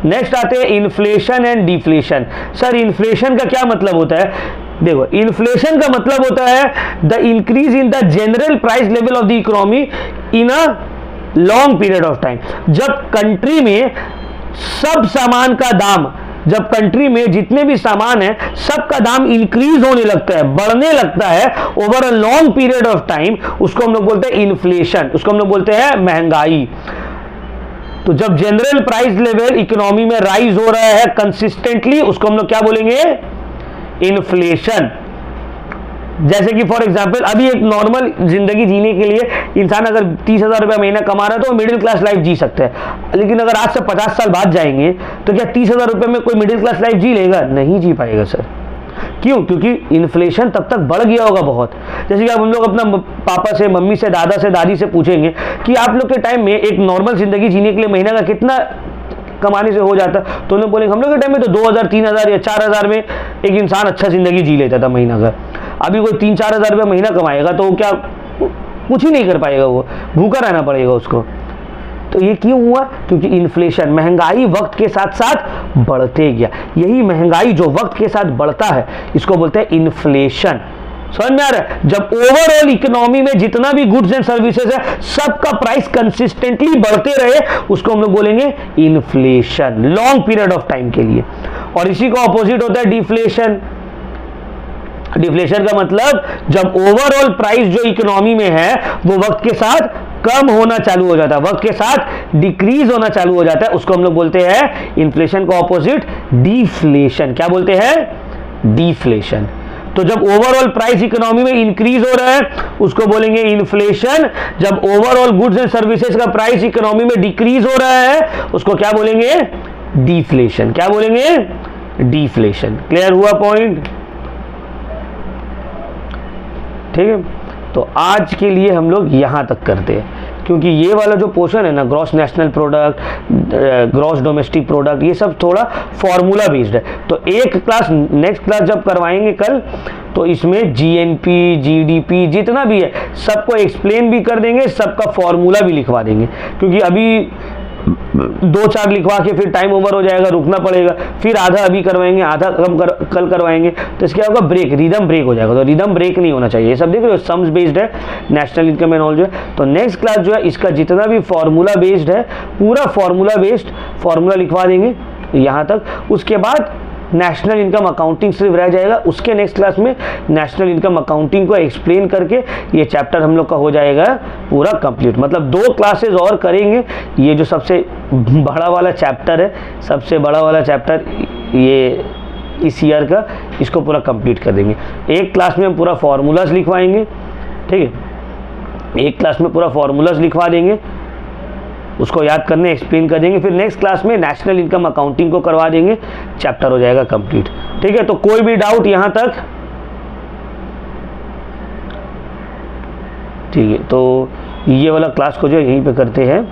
नेक्स्ट आते हैं inflation and deflation. Sir inflation का क्या मतलब होता है? देखो, इन्फ्लेशन का मतलब होता है the increase in the general price level of the economy in a long period of time. जब कंट्री में सब सामान का दाम, जब कंट्री में जितने भी सामान है सबका दाम इंक्रीज होने लगता है, बढ़ने लगता है over a long period of time, उसको हम लोग बोलते हैं इन्फ्लेशन, उसको हम लोग बोलते हैं महंगाई। तो जब जनरल प्राइस लेवल इकोनॉमी में राइज हो रहा है कंसिस्टेंटली, उसको हम लोग क्या बोलेंगे? इन्फ्लेशन। जैसे कि फॉर एग्जांपल अभी एक नॉर्मल जिंदगी जीने के लिए इंसान अगर 30,000 रुपया महीना कमा रहा है तो वो मिडिल क्लास लाइफ जी सकता है, लेकिन अगर आज से 50 साल बाद जाएंगे तो क्या 30,000 रुपये में कोई मिडिल क्लास लाइफ जी लेगा? नहीं जी पाएगा सर। क्यों? क्योंकि इन्फ्लेशन तब तक बढ़ गया होगा बहुत। जैसे कि अब हम लोग अपना पापा से, मम्मी से, दादा से, दादी से पूछेंगे कि आप लोग के टाइम में एक नॉर्मल जिंदगी जीने के लिए महीना का कितना कमाने से हो जाता, तो उन्हें बोलेंगे हम लोग के टाइम में तो 2,000, 3,000 या 4,000 में एक इंसान अच्छा जिंदगी जी लेता था महीना का। अभी कोई 3-4 रुपया महीना कमाएगा तो क्या कुछ ही नहीं कर पाएगा, वो भूखा रहना पड़ेगा उसको। तो ये क्यों हुआ? क्योंकि इन्फ्लेशन, महंगाई वक्त के साथ साथ बढ़ते गया। यही महंगाई जो वक्त के साथ बढ़ता है इसको बोलते हैं इन्फ्लेशन। समझ में आ रहा है? जब ओवरऑल इकोनॉमी में जितना भी गुड्स एंड सर्विसेज है सबका प्राइस कंसिस्टेंटली बढ़ते रहे, उसको हम लोग बोलेंगे inflation, long period of time के लिए। और इसी का ऑपोजिट होता है डिफ्लेशन। डिफ्लेशन का मतलब जब ओवरऑल प्राइस जो इकोनॉमी में है वो वक्त के साथ कम होना चालू हो जाता है, वक्त के साथ डिक्रीज होना चालू हो जाता है, उसको हम लोग बोलते हैं इन्फ्लेशन का ऑपोजिट डिफ्लेशन। क्या बोलते हैं? डिफ्लेशन। तो जब ओवरऑल प्राइस इकोनॉमी में इंक्रीज हो रहा है उसको बोलेंगे इन्फ्लेशन। जब ओवरऑल गुड्स एंड सर्विसेज का प्राइस इकोनॉमी में डिक्रीज हो रहा है उसको क्या बोलेंगे? डिफ्लेशन। क्या बोलेंगे? डिफ्लेशन। क्लियर हुआ पॉइंट? ठीक है, तो आज के लिए हम लोग यहाँ तक करते हैं, क्योंकि ये वाला जो पोर्शन है ना, gross national product, gross domestic product, ये सब थोड़ा फॉर्मूला बेस्ड है। तो एक क्लास, नेक्स्ट क्लास जब करवाएंगे कल, तो इसमें जीएनपी, जीडीपी जितना भी है सबको एक्सप्लेन भी कर देंगे, सबका फॉर्मूला भी लिखवा देंगे, क्योंकि अभी 2-4 लिखवा के फिर टाइम ओवर हो जाएगा, रुकना पड़ेगा, फिर आधा अभी करवाएंगे, आधा कल करवाएंगे, तो इसके होगा ब्रेक, रिदम ब्रेक हो जाएगा। तो रिदम ब्रेक नहीं होना चाहिए। ये सब देख रहे हो, सम्स बेस्ड है, नेशनल इनकम एंड ऑल जो है। तो नेक्स्ट क्लास जो है इसका जितना भी फॉर्मूला बेस्ड है, पूरा फॉर्मूला बेस्ड फॉर्मूला लिखवा देंगे यहाँ तक। उसके बाद नेशनल इनकम अकाउंटिंग सिर्फ रह जाएगा। उसके नेक्स्ट क्लास में नेशनल इनकम अकाउंटिंग को एक्सप्लेन करके ये चैप्टर हम लोग का हो जाएगा पूरा कंप्लीट। मतलब 2 क्लासेस और करेंगे। ये जो सबसे बड़ा वाला चैप्टर है, सबसे बड़ा वाला चैप्टर ये इस ईयर का, इसको पूरा कंप्लीट कर देंगे। एक क्लास में हम पूरा फार्मूलाज लिखवाएंगे, ठीक है, एक क्लास में पूरा फार्मूलाज लिखवा देंगे, उसको याद करने एक्सप्लेन कर देंगे। फिर नेक्स्ट क्लास में नेशनल इनकम अकाउंटिंग को करवा देंगे, चैप्टर हो जाएगा कंप्लीट। ठीक है, तो कोई भी डाउट यहां तक? ठीक है, तो ये वाला क्लास को जो यहीं पे करते हैं।